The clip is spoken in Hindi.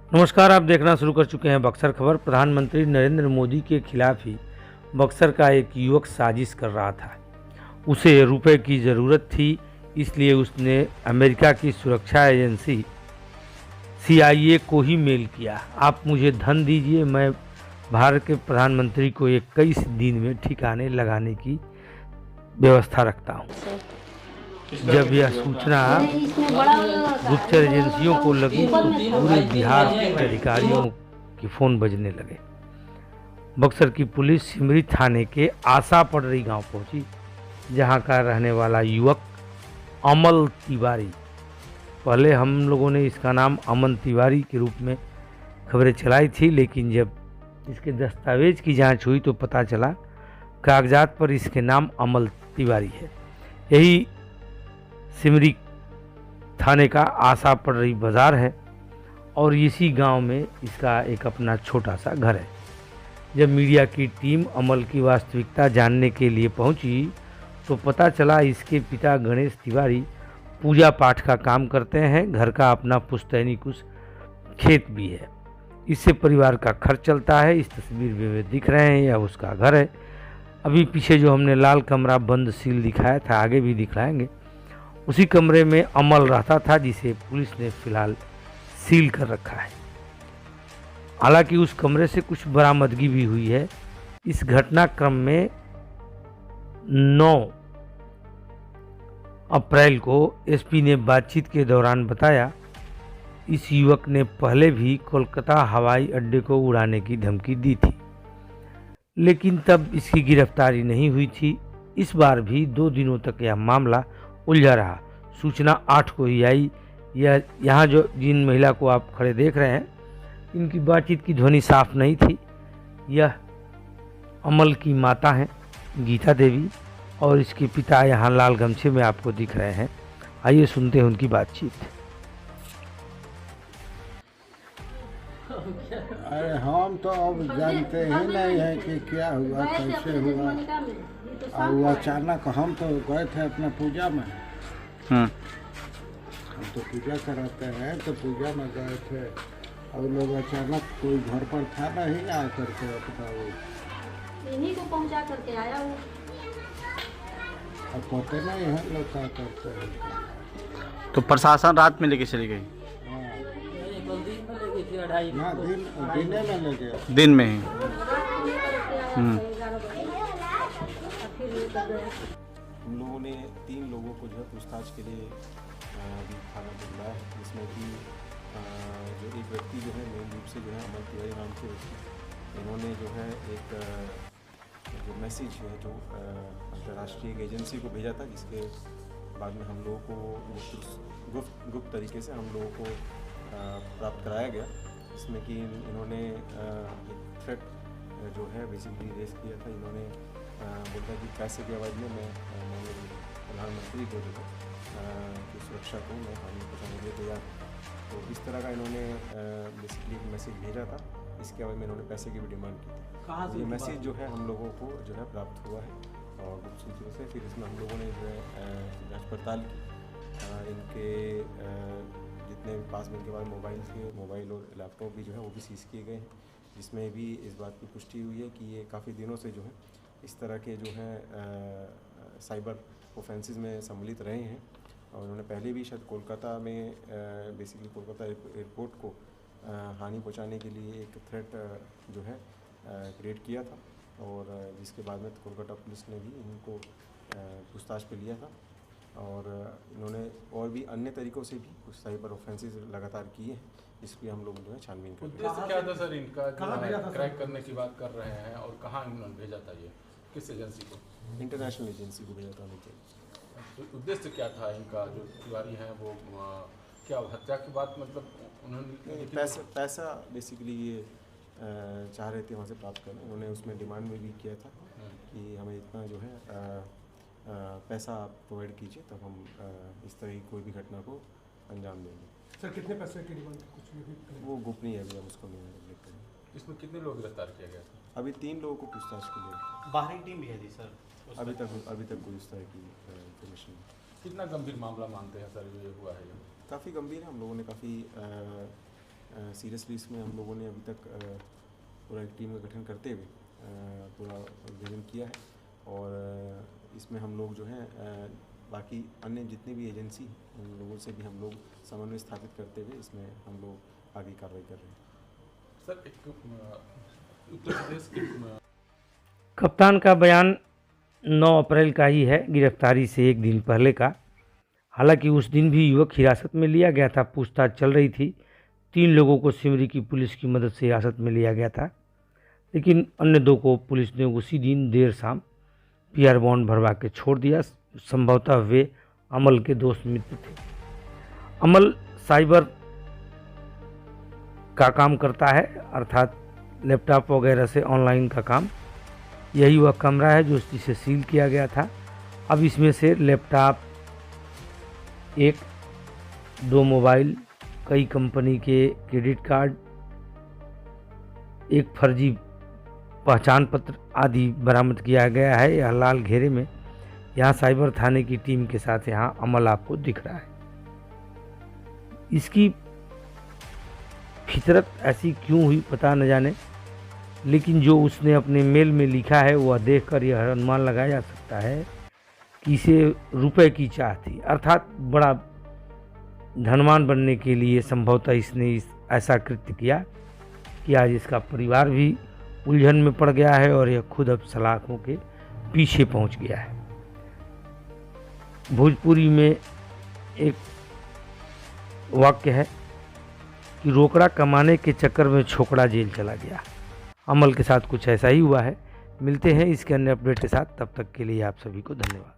नमस्कार, आप देखना शुरू कर चुके हैं बक्सर खबर। प्रधानमंत्री नरेंद्र मोदी के खिलाफ ही बक्सर का एक युवक साजिश कर रहा था। उसे रुपए की ज़रूरत थी, इसलिए उसने अमेरिका की सुरक्षा एजेंसी CIA को ही मेल किया। आप मुझे धन दीजिए, मैं भारत के प्रधानमंत्री को 21 दिन में ठिकाने लगाने की व्यवस्था रखता हूँ। जब यह सूचना गुप्तचर एजेंसियों को लगी तो पूरे बिहार के अधिकारियों के फ़ोन बजने लगे। बक्सर की पुलिस सिमरी थाने के आशा पडरी गांव पहुंची, जहां का रहने वाला युवक अमल तिवारी, पहले हम लोगों ने इसका नाम अमन तिवारी के रूप में खबरें चलाई थी, लेकिन जब इसके दस्तावेज की जांच हुई तो पता चला कागजात पर इसके नाम अमल तिवारी है। यही सिमरी थाने का आशा पडरी बाज़ार है और इसी गांव में इसका एक अपना छोटा सा घर है। जब मीडिया की टीम अमल की वास्तविकता जानने के लिए पहुंची तो पता चला इसके पिता गणेश तिवारी पूजा पाठ का काम करते हैं। घर का अपना पुश्तैनी कुछ खेत भी है। इससे परिवार का खर्च चलता है। इस तस्वीर में वे दिख रहे हैं, यह उसका घर है। अभी पीछे जो हमने लाल कमरा बंद सील दिखाया था, आगे भी दिखलाएंगे, उसी कमरे में अमल रहता था, जिसे पुलिस ने फिलहाल सील कर रखा है। हालांकि उस कमरे से कुछ बरामदगी भी हुई है। इस घटनाक्रम में 9 अप्रैल को एसपी ने बातचीत के दौरान बताया, इस युवक ने पहले भी कोलकाता हवाई अड्डे को उड़ाने की धमकी दी थी, लेकिन तब इसकी गिरफ्तारी नहीं हुई थी। इस बार भी 2 दिनों तक यह मामला उलझा रहा। सूचना 8 को ही आई। यह यहाँ जो जिन महिला को आप खड़े देख रहे हैं, इनकी बातचीत की ध्वनि साफ नहीं थी। यह अमल की माता हैं, गीता देवी, और इसके पिता यहाँ लाल गमछे में आपको दिख रहे हैं। आइए सुनते हैं उनकी बातचीत। अरे हम तो अब जानते ही नहीं है कि क्या हुआ, कैसे हुआ। और वो अचानक हम तो गए थे अपना पूजा में। हम तो पूजा कराते हैं, तो पूजा में गए थे और लोग अचानक कोई घर पर था नहीं, आ करके अपना वो इन्हीं को पहुंचा करके आया वो। अब पता नहीं है लोग क्या करते हैं। तो प्रशासन रात में लेके चली गई? ना दिने में ले गया। दिन में ही? हम लोगों ने 3 लोगों को जो है पूछताछ के लिए अभी थाना में बुलाया है, जिसमें कि जो एक व्यक्ति जो है मेन रूप से जो है अमल तिवारी नाम के व्यक्ति, इन्होंने जो है एक जो मैसेज है जो अंतर्राष्ट्रीय एक एजेंसी को भेजा था, जिसके बाद में हम लोगों को गुप्त तरीके से हम लोगों को प्राप्त कराया गया, जिसमें कि इन्होंने एक थ्रेट जो है बेसिकली रेस किया था। इन्होंने बोलता कि पैसे के आवाज़ में मैं प्रधानमंत्री को जो है की सुरक्षा को मैं हानि पहुँचाने के लिए तैयार हूँ। तो इस तरह का इन्होंने बेसिकली एक मैसेज भेजा था। इसके आवाज़ में इन्होंने पैसे की भी डिमांड की थी। ये मैसेज जो है हम लोगों को जो है प्राप्त हुआ है और गुप्त सूत्रों से। फिर इसमें हम लोगों ने जो है जाँच पड़ताल की। इनके जितने भी पास में इनके पास मोबाइल और लैपटॉप भी जो है वो भी सीज़ किए गए हैं, जिसमें भी इस बात की पुष्टि हुई है कि ये काफ़ी दिनों से जो है इस तरह के जो हैं साइबर ऑफेंसेस में सम्मिलित रहे हैं। और उन्होंने पहले भी शायद कोलकाता में बेसिकली कोलकाता एयरपोर्ट को हानि पहुंचाने के लिए एक थ्रेट जो है क्रिएट किया था, और जिसके बाद में कोलकाता पुलिस ने भी इनको पूछताछ पे लिया था। और इन्होंने और भी अन्य तरीक़ों से भी कुछ साइबर ऑफेंसेस लगातार किए हैं, जिसकी हम लोग जो है छानबीन कर रहे हैं। उद्देश्य क्या था सर इनका, जो क्रैक करने की बात कर रहे हैं, और कहाँ इन्होंने भेजा था, ये किस एजेंसी को? इंटरनेशनल एजेंसी को भेजा था उनके। तो उद्देश्य क्या था इनका, जो तिवारी हैं वो क्या हत्या की बात, मतलब उन्होंने पैसा बेसिकली ये चाह रहे थे वहाँ से प्राप्त करना। उन्होंने उसमें डिमांड में भी किया था कि हमें इतना जो है पैसा आप प्रोवाइड कीजिए, तब हम इस तरह की कोई भी घटना को अंजाम देंगे। सर कितने पैसे की डिमांड थी? कुछ भी वो गोपनीय है, अभी हम उसको नहीं उल्लेख करेंगे। इसमें कितने लोग गिरफ्तार किया गया था? अभी 3 लोगों को पूछताछ के लिए बाहरी टीम भी है जी सर? अभी तक कोई इस तरह की इन्फॉर्मेशन नहीं। कितना गंभीर मामला मानते हैं सर ये हुआ है? काफ़ी गंभीर है। हम लोगों ने काफ़ी सीरियसली इसमें हम लोगों ने अभी तक पूरा एक टीम का गठन करते हुए पूरा अध्ययन किया है और इसमें हम लोग जो है बाकी अन्य जितनी भी एजेंसी हैं उन लोगों से भी हम लोग समन्वय स्थापित करते हुए इसमें हम लोग आगे कार्रवाई कर रहे हैं। सर एक उत्तर प्रदेश के कप्तान का बयान 9 अप्रैल का ही है, गिरफ्तारी से एक दिन पहले का। हालांकि उस दिन भी युवक हिरासत में लिया गया था, पूछताछ चल रही थी। 3 लोगों को सिमरी की पुलिस की मदद से हिरासत में लिया गया था, लेकिन अन्य 2 को पुलिस ने उसी दिन देर शाम PR बॉन्ड भरवा के छोड़ दिया। संभवतः वे अमल के दोस्त मित्र थे। अमल साइबर का काम करता है, अर्थात लैपटॉप वगैरह से ऑनलाइन का काम। यही वह कमरा है जो जिसे सील किया गया था। अब इसमें से लैपटॉप, 1-2 मोबाइल, कई कंपनी के क्रेडिट कार्ड, एक फर्जी पहचान पत्र आदि बरामद किया गया है। यह लाल घेरे में यहाँ साइबर थाने की टीम के साथ यहाँ अमल आपको दिख रहा है। इसकी फितरत ऐसी क्यों हुई पता न जाने, लेकिन जो उसने अपने मेल में लिखा है वह देखकर यह अनुमान लगाया जा सकता है कि इसे रुपए की चाह थी, अर्थात बड़ा धनवान बनने के लिए संभवतः इसने ऐसा कृत्य किया कि आज इसका परिवार भी उलझन में पड़ गया है और यह खुद अब सलाखों के पीछे पहुंच गया है। भोजपुरी में एक वाक्य है कि रोकड़ा कमाने के चक्कर में छोकड़ा जेल चला गया। अमल के साथ कुछ ऐसा ही हुआ है। मिलते हैं इसके अन्य अपडेट के साथ, तब तक के लिए आप सभी को धन्यवाद।